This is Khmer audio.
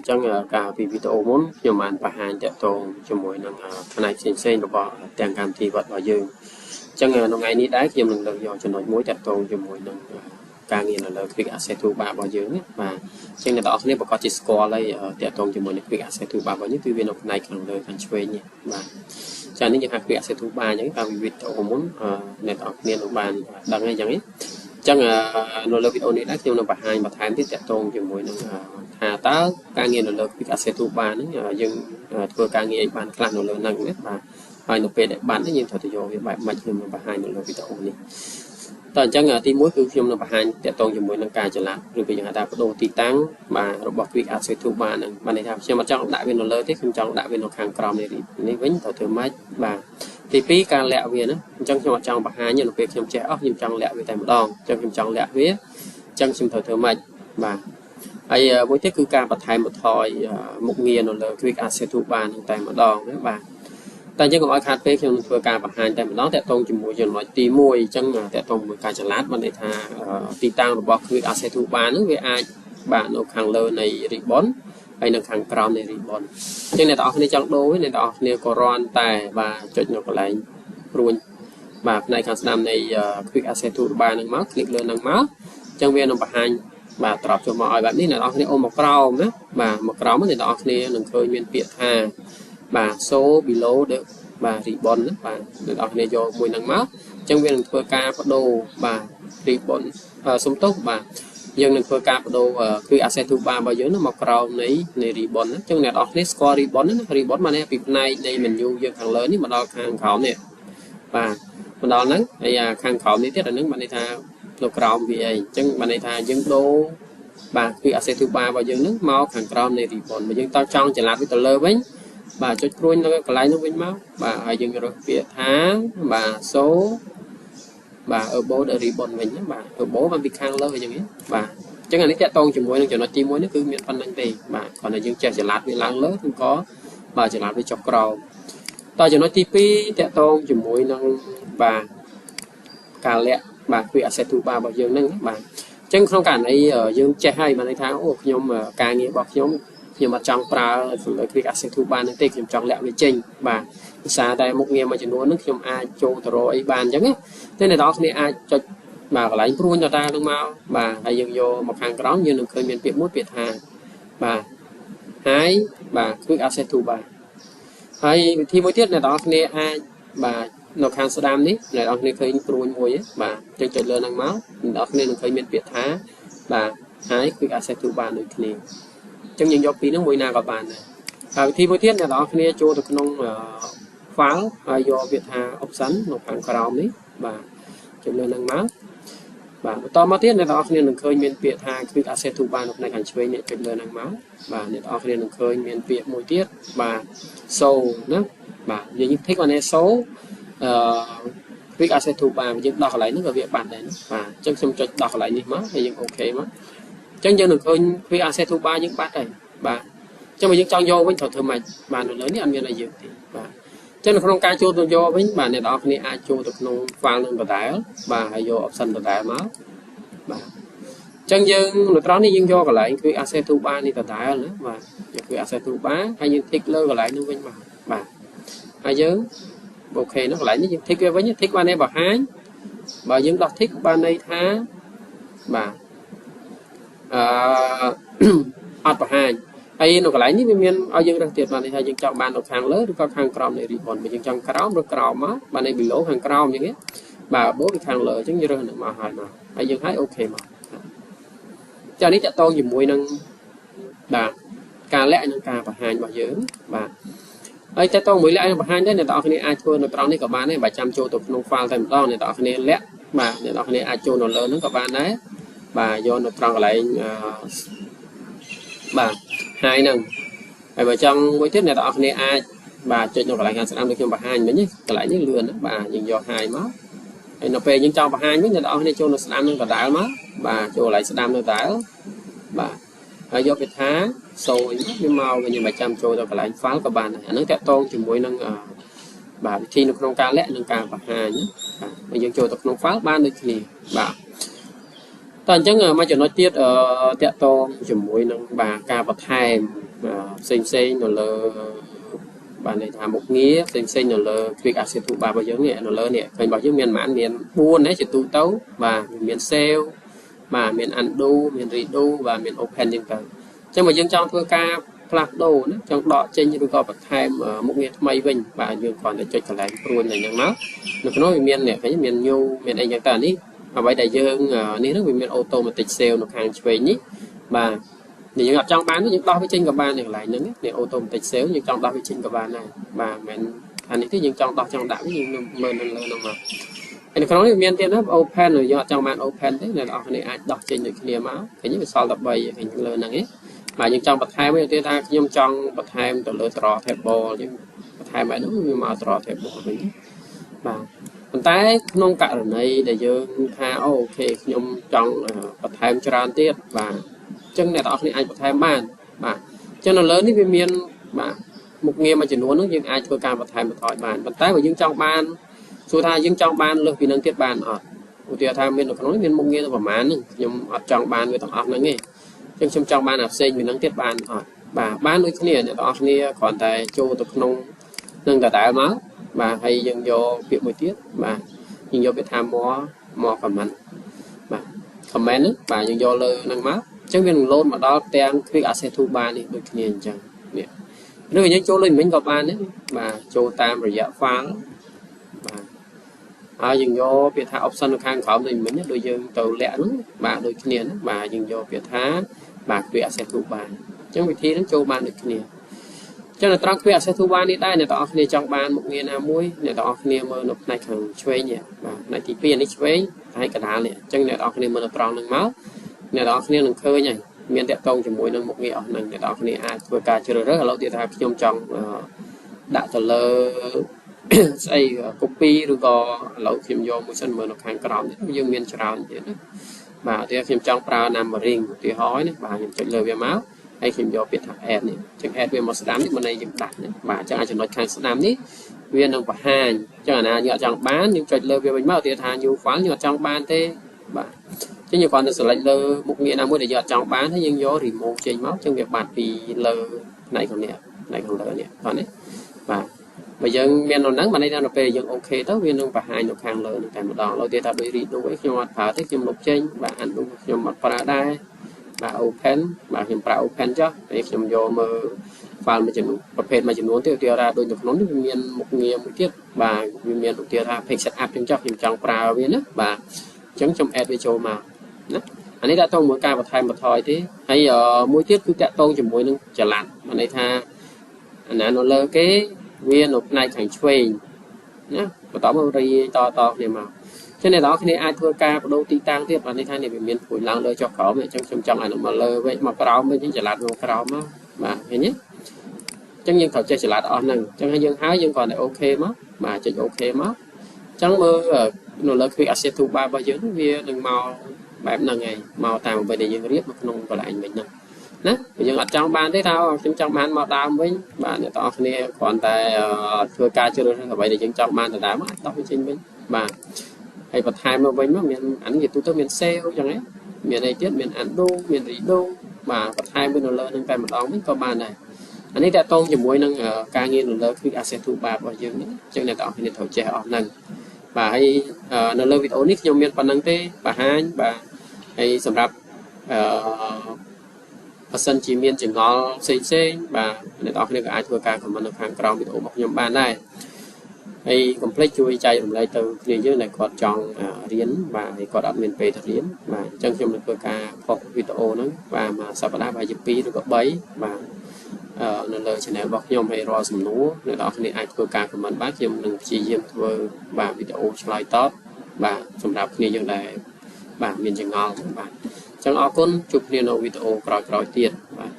ចឹងការពីវីដេអូមុនខ្ញុំបានបង្ហាញតាក់ទងជាមួយនឹងផ្នែកផ្សេងៗរបស់ទាំងកម្មវិធីវត្តរបស់យើងចឹងនៅថ្ងៃនេះដែរខ្ញុំនឹងលើកយកចំណុចមួយតាក់ទងជាមួយនឹងការងារនៅលើ Quick Access Toolbar របស់យើងណាបាទចឹងអ្នកនរគ្នាប្រកាសជាស្គាល់ហើយតាក់ទងជាមួយនឹង Quick Access Toolbar របស់យើងគឺវានៅផ្នែកខាងលើខាងឆ្វេងនេះបាទចា៎នេះយើងហៅ Quick Access Toolbar អញ្ចឹងតាមវីដេអូមុនអ្នកនរគ្នានឹងបានដឹងហើយចឹងចឹងនៅលើវីដេអូនេះដែរខ្ញុំនឹងបង្ហាញបន្ថែមទៀតតាក់ទងជាមួយនឹងថាតើការងារនៅលើ Quick Access Toolbar ហ្នឹងយើងធ្វើការងារឲ្យបានខ្លះនៅលើហ្នឹងណាបាទហើយនៅពេលដែលបានយើងត្រូវទៅយកវាបែបម៉េចខ្ញុំនឹងបង្ហាញនៅលើវីដេអូនេះតើអញ្ចឹងទី1គឺខ្ញុំនឹងបង្ហាញតាក់ទងជាមួយនឹងការចល័តឬក៏យើងហៅថាបដូរទីតាំងបាទរបស់ Quick Access Toolbar ហ្នឹងបានន័យថាខ្ញុំអត់ចង់ដាក់វានៅលើទេខ្ញុំចង់ដាក់វានៅខាងក្រោមនេះវិញត្រូវធ្វើម៉េចបាទទី2ការលាក់វាណាអញ្ចឹងខ្ញុំអត់ចង់បង្ហាញនៅពេលខ្ញុំចេះអស់ខ្ញុំចង់លាក់វាតែម្ដងអញ្ចឹងខ្ញុំចង់លាក់វាអញ្ចឹងខ្ញុំត្រូវធ្វើម៉េចបាទហើយមួយទៀតគឺការបន្ថែមបន្ថយមុខងារនៅលើ Quick Access Toolbar ហ្នឹងតែម្ដងណាបាទតែអញ្ចឹងកុំឲ្យខាតពេលខ្ញុំនឹងធ្វើការបង្ហាញតែម្ដងតាក់ទងជាមួយចំណុចទី1អញ្ចឹងតាក់ទងជាមួយការចល័តបានន័យថាទីតាំងរបស់ Quick Access Toolbar ហ្នឹងវាអាចបាទនៅខាងលើនៃ ribbon ហើយនៅខាងក្រោមនៃ ribbon អញ្ចឹងអ្នកទាំងអស់គ្នាចង់ដូរអ្នកទាំងអស់គ្នាក៏រាន់តែបាទចុចនៅកន្លែងព្រួញបាទផ្នែកខាងស្ដាំនៃ Quick Access Toolbar ហ្នឹងមកคลิกលើហ្នឹងមកអញ្ចឹងវានឹងបង្ហាញបាទត្រប់ចូលមកឲ្យបែបនេះអ្នកទាំងអស់គ្នាអូនមកក្រោមណាបាទមកក្រោមអ្នកទាំងអស់គ្នានឹងឃើញមានពាក្យថាបាទ so below the បាទ ribbon ណាបាទអ្នកទាំងអស់គ្នាយកមួយហ្នឹងមកអញ្ចឹងវានឹងធ្វើការបដូរបាទ ribbon សុំទោសបាទយើងនឹងធ្វើការបដូរ Quick Access Toolbar របស់យើងមកក្រោមនៃ ribbon ណាអញ្ចឹងអ្នកទាំងអស់គ្នាស្គាល់ ribbon ណា ribbon មកនេះពីផ្នែកនៃ menu យើងខាងលើនេះមកដល់ខាងក្រោមនេះបាទមកដល់ហ្នឹងហើយខាងក្រោមនេះទៀតអាហ្នឹងបានន័យថានៅក្រោមវាអីអញ្ចឹងបានន័យថាយើងដូរបាទ Quick Access Toolbar របស់យើងហ្នឹងមកខាងក្រោមនៃ ribbon បើយើងតើចង់ចល័តវាទៅលើវិញបាទចុចព្រួយនៅកន្លែងនោះវិញមកបាទហើយយើងរើសពាក្យថាបាទ so បាទ above the ribbon វិញណាបាទ above បានពីខាងលើអញ្ចឹងបាទអញ្ចឹងអានេះតាក់ទងជាមួយនឹងចំណុចទី1នេះគឺមានប៉ុណ្្នឹងទេបាទគ្រាន់តែយើងចេះចល័តវាឡើងលើឬក៏បាទចល័តវាចុះក្រោមតើចំណុចទី2តាក់ទងជាមួយនឹងបាទការលាក់បាទ Quick Access Toolbar របស់យើងហ្នឹងបាទអញ្ចឹងក្នុងករណីយើងចេះហើយបានន័យថាអូខ្ញុំការងាររបស់ខ្ញុំអត់ចង់ប្រើសម្រាប់ Quick Access Toolbar ហ្នឹងទេខ្ញុំចង់លាក់វាចេញបាទភាសាតែមុខងារមួយចំនួនហ្នឹងខ្ញុំអាចចូលទៅរកអីបានអញ្ចឹងណាតែអ្នកនរគ្នាអាចចុចបាទកន្លែងព្រួញដល់ហ្នឹងមកបាទហើយយើងយកមកខាងក្រោមយើងនឹងឃើញមានពាក្យមួយពាក្យថាបាទហើយបាទ Quick Access Toolbar ហើយវិធីមួយទៀតអ្នកនរគ្នាអាចបាទនៅខាងស្ដាំនេះអ្នកនរគ្នាឃើញព្រួញមួយបាទចុចលើហ្នឹងមកអ្នកនរគ្នានឹងឃើញមានពាក្យថាបាទហើយ Quick Access Toolbar ដូចគ្នាអញ្ចឹងយើងយកពីហ្នឹងមួយណាក៏បានដែរហើយវិធីមួយទៀតអ្នកនរគ្នាចូលទៅក្នុង file ហើយយកវាថា option នៅខាងក្រោមនេះបាទចុចលើហ្នឹងមកបាទបន្តមកទៀតអ្នកនរគ្នានឹងឃើញមានពាក្យថា Quick Access Toolbar នៅផ្នែកខាងឆ្វេងនេះចុចលើហ្នឹងមកបាទអ្នកនរគ្នានឹងឃើញមានពាក្យមួយទៀតបាទ so ណាបាទយើងthích vào này số Quick Access Toolbar យើងដោះកន្លែងហ្នឹងក៏វាបាត់ដែរណាបាទអញ្ចឹងខ្ញុំចុចដោះកន្លែងនេះមកហើយយើងអូខេមកអញ្ចឹងយើងនឹងឃើញ Quick Access Toolbar យើងបាត់ហើយបាទអញ្ចឹងបើយើងចង់យកវិញត្រូវធ្វើម៉េចបាទនៅលើនេះអត់មានអីយើងទេបាទអញ្ចឹងនៅក្នុងការចូលទៅយកវិញបាទអ្នកនរគ្នាអាចចូលទៅក្នុង file នឹងដដែលបាទហើយយក option ដដែលមកបាទអញ្ចឹងយើងនៅត្រង់នេះយើងយកកន្លែង Quick Access Toolbar នេះដដែលណាបាទយក Quick Access Toolbar ហើយយើង tick លើកន្លែងនោះវិញមកបាទហើយយើងអូខេនោះកន្លែងនេះយើង tick វាវិញ tick បាននេះបង្ហាញបើយើងដោះ tick បានន័យថាបាទអត់បង្ហាញហើយនៅកន្លែងនេះវាមានឲ្យយើងរើសទៀតបានន័យថាយើងចង់បាននៅខាងលើឬក៏ខាងក្រោមនៃ ribbon បើយើងចង់ក្រោមឬក្រោមមកបានន័យ below ខាងក្រោមអញ្ចឹងណាបាទ above វាខាងលើអញ្ចឹងយើងរើសនឹងមកហើយយើងឲ្យអូខេមកចានេះតកតងជាមួយនឹងបាទការលាក់និងការបង្ហាញរបស់យើងបាទហើយតើតើមួយលាក់នឹងបង្ហាញដែរអ្នកនរគ្នាអាចធ្វើនៅត្រង់នេះក៏បានដែរបើចាំចូលទៅក្នុង file តែម្ដងអ្នកនរគ្នាលាក់បាទអ្នកនរគ្នាអាចចូលនៅលើហ្នឹងក៏បានដែរបាទយកនៅត្រង់កន្លែងបាទហើយហ្នឹងហើយបើចង់មួយទៀតអ្នកនរគ្នាអាចបាទចុចនៅកន្លែងខាងស្ដាំដូចខ្ញុំបង្ហាញមិញកន្លែងនេះលឿនណាបាទយើងយកហើយមកហើយនៅពេលយើងចង់បង្ហាញវិញអ្នកនរគ្នាចូលនៅស្ដាំនឹងដដែលមកបាទចូលកន្លែងស្ដាំនៅដដែលបាទហើយយកវាថាសូនវាមកវិញមិនចាំចូលទៅកន្លែង file ក៏បានដែរអាហ្នឹងតាក់ទងជាមួយនឹងបាទវិធីនៅក្នុងការលាក់និងការបង្ហាញបាទយើងចូលទៅក្នុង file បានដូចគ្នាបាទតើអញ្ចឹងមកចំណុចទៀតតាក់ទងជាមួយនឹងបាទការបន្ថែម ផ្សេងនៅលើបានន័យថាមុខងារផ្សេងនៅលើ quick access toolbar របស់យើងនេះនៅលើនេះឃើញរបស់យើងមានប្រហែលមាន4ណាជាទូទៅបាទមាន save បាទមាន undo មាន redo បាទមាន open ចឹងទៅអញ្ចឹងបើយើងចង់ធ្វើការផ្លាស់ប្ដូរណាចង់ដកចេញឬក៏បន្ថែមមុខងារថ្មីវិញបាទយើងគ្រាន់តែចុចកន្លែងព្រួយតែអញ្ចឹងមកនៅក្នុងវាមាននេះឃើញមាន new មានអីចឹងទៅនេះអ្វីដែលយើងនេះហ្នឹងវាមាន automatic save នៅខាងឆ្វេងនេះបាទនេះយើងអត់ចង់បានយើងដោះវាចេញក៏បាននៅកន្លែងហ្នឹងនេះ automatic save យើងចង់ដោះវាចេញក៏បានដែរបាទមិនមែនអានេះទេយើងចង់ដោះចង់ដាក់យើងមើលនៅលើហ្នឹងមកហើយនៅក្នុងនេះមានទៀតណា open យើងអត់ចង់បាន open ទេអ្នកនរគ្នាអាចដោះចេញដូចគ្នាមកឃើញវាសល់តែ3ឃើញលើហ្នឹងឯងបាទយើងចង់បន្ថែមវាទៀតថាខ្ញុំចង់បន្ថែមទៅលើ draw table យើងបន្ថែមបែបហ្នឹងវាមក draw table វិញបាទប៉ុន្តែក្នុងករណីដែលយើងថាអូខេខ្ញុំចង់បន្ថែមច្រើនទៀតបាទអញ្ចឹងអ្នកនរគ្នាអាចបន្ថែមបានបាទអញ្ចឹងនៅលើនេះវាមានបាទមុខងារមួយចំនួនហ្នឹងយើងអាចធ្វើការបន្ថែមបន្ថយបានប៉ុន្តែបើយើងចង់បានសួរថាយើងចង់បានលើសពីនឹងទៀតបានអត់ឧទាហរណ៍ថាមាននៅក្នុងនេះមានមុខងារទៅប្រហែលហ្នឹងខ្ញុំអត់ចង់បានវាទាំងអស់ហ្នឹងទេអញ្ចឹងខ្ញុំចង់បានអាផ្សេងពីនឹងទៀតបានអត់បាទបានដូចគ្នាអ្នកទាំងអស់គ្នាគ្រាន់តែចូលទៅក្នុងនឹងដដែលមកបាទហើយយើងយកពាក្យមួយទៀតបាទយើងយកពាក្យថា more comment បាទ comment ហ្នឹងបាទយើងយកលើហ្នឹងមកអញ្ចឹងវានឹងលោតមកដល់ទាំង quick access toolbar នេះដូចគ្នាអញ្ចឹងនេះឬយើងចូលលើមិញក៏បានដែរបាទចូលតាមរយៈ file បាទហើយយើងយកពាក្យថា option នៅខាងក្រោមដូចមិញដូចយើងទៅលាក់ហ្នឹងបាទដូចគ្នាណាបាទយើងយកពាក្យថាបាទ quick access toolbar អញ្ចឹងវិធីហ្នឹងចូលបានដូចគ្នាចឹងនៅត្រង់ quick access toolbar នេះដែរអ្នកទាំងអស់គ្នាចង់បានមុខងារណាមួយអ្នកទាំងអស់គ្នាមើលនៅផ្នែកខាងឆ្វេងនេះបាទផ្នែកទី2នេះឆ្វេងហើយកណ្ដាលនេះអញ្ចឹងអ្នកទាំងអស់គ្នាមើលនៅត្រង់ហ្នឹងមកអ្នកទាំងអស់គ្នានឹងឃើញហើយមានតាក់ទងជាមួយនឹងមុខងារអស់ហ្នឹងអ្នកទាំងអស់គ្នាអាចធ្វើការជ្រើសរើសឥឡូវទៀតថាខ្ញុំចង់ដាក់ទៅលើស្អី copy ឬក៏ឥឡូវខ្ញុំយកមួយសិនមើលនៅខាងក្រោមនេះយើងមានច្រើនទៀតណាបាទឧទាហរណ៍ខ្ញុំចង់ប្រើ numbering ឧទាហរណ៍ណាបាទខ្ញុំចុចលើវាមកហើយខ្ញុំយកពាក្យថា add នេះអញ្ចឹង add វាមកស្ដាំនេះមិនន័យយើងដាក់ណាបាទអញ្ចឹងអាចចំណុចខាងស្ដាំនេះវានឹងបង្ហាញអញ្ចឹងអាណាយើងអត់ចង់បានយើងចុចលើវាវិញមកឧទាហរណ៍ថា new file យើងអត់ចង់បានទេបាទអញ្ចឹងយើងគ្រាន់តែ select លើមុខងារណាមួយដែលយើងអត់ចង់បានហើយយើងយក remove ចេញមកអញ្ចឹងវាបាត់ពីលើផ្នែកខាងនេះផ្នែកខាងលើនេះបាទនេះបាទបើយើងមាននៅហ្នឹងបានន័យថានៅពេលយើងអូខេទៅវានឹងបង្ហាញនៅខាងលើនេះតែម្ដងឡើយទៀតថាដូច redo អីខ្ញុំអត់ប្រើទេខ្ញុំលុបចេញបាទ undo ខ្ញុំអត់ប្រើដែរបាទ open បាទខ្ញុំប្រើ open ចុះហើយខ្ញុំយកមើល file មួយចំនួនប្រភេទមួយចំនួនទៀតឧទាហរណ៍ដូចនៅក្នុងនេះវាមានមុខងារមួយទៀតបាទវាមានឧទាហរណ៍ថា page setup ចឹងចុះខ្ញុំចង់ប្រើវាណាបាទអញ្ចឹងខ្ញុំ add វាចូលមកណាអានេះតើតើមួយការបន្ថែមបន្ថយទេហើយមួយទៀតគឺតកតងជាមួយនឹងចល័តមានន័យថាអាណានៅលើគេវានៅផ្នែកខាងឆ្វេងណាបន្តមករីតគ្នាមកចឹងអ្នកនរគ្នាអាចធ្វើការបដូរទីតាំងទៀតបានន័យថានេះវាមានព្រួយឡើងលើចុះក្រោមអញ្ចឹងខ្ញុំចង់ឲ្យមកលើវិញមកក្រោមវិញចល័តមកក្រោមមកបាទឃើញទេអញ្ចឹងយើងត្រូវចេះចល័តអស់ហ្នឹងអញ្ចឹងហើយយើងហើយយើងគ្រាន់តែអូខេមកបាទចុចអូខេមកអញ្ចឹងមើលនៅលើ quick access toolbar របស់យើងវានឹងមកបែបហ្នឹងឯងមកតាមអ្វីដែលយើងរៀបនៅក្នុងកន្លែងវិញហ្នឹងណាបើយើងអត់ចង់បានទេថាខ្ញុំចង់បានមកដើមវិញបាទអ្នកទាំងអស់គ្នាគ្រាន់តែធ្វើការជ្រើសរើសអ្វីដែលយើងចង់បានទៅដើមអាចដោះវាចេញវិញបាទហើយបន្ថែមមកវិញមកមានអានេះជាទូទៅមាន save អញ្ចឹងមានអីទៀតមាន undo មាន redo បាទបន្ថែមវានៅលើនឹងតែម្ដងវិញក៏បានដែរអានេះតកតងជាមួយនឹងការងារនៅលើ quick access toolbar របស់យើងនេះអញ្ចឹងអ្នកទាំងអស់គ្នាត្រូវចេះអស់ហ្នឹងបាទហើយនៅលើវីដេអូនេះខ្ញុំមានប៉ុណ្្នឹងទេបង្ហាញបាទហើយសម្រាប់បើសិនជាមានចង្អល់ផ្សេងបាទអ្នកនរគ្នាក៏អាចធ្វើការ comment នៅខាងក្រោមវីដេអូរបស់ខ្ញុំបានដែរហើយកុំភ្លេចជួយចែករំលែកទៅគ្នាយើងដែលគាត់ចង់រៀនបាទហើយគាត់អត់មានពេលទៅរៀនបាទអញ្ចឹងខ្ញុំនឹងធ្វើការផុសវីដេអូហ្នឹងបាទមួយសប្តាហ៍ប្រហែលជា2ឬក៏3បាទនៅលើ channel របស់ខ្ញុំហើយរាល់សំណួរអ្នកនរគ្នាអាចធ្វើការ comment បានខ្ញុំនឹងព្យាយាមធ្វើបាទវីដេអូឆ្លើយតបបាទសម្រាប់គ្នាយើងដែលបាទមានចង្អល់បាទអញ្ចឹងអរគុណជួបគ្នានៅវីដេអូក្រោយៗទៀតបាទ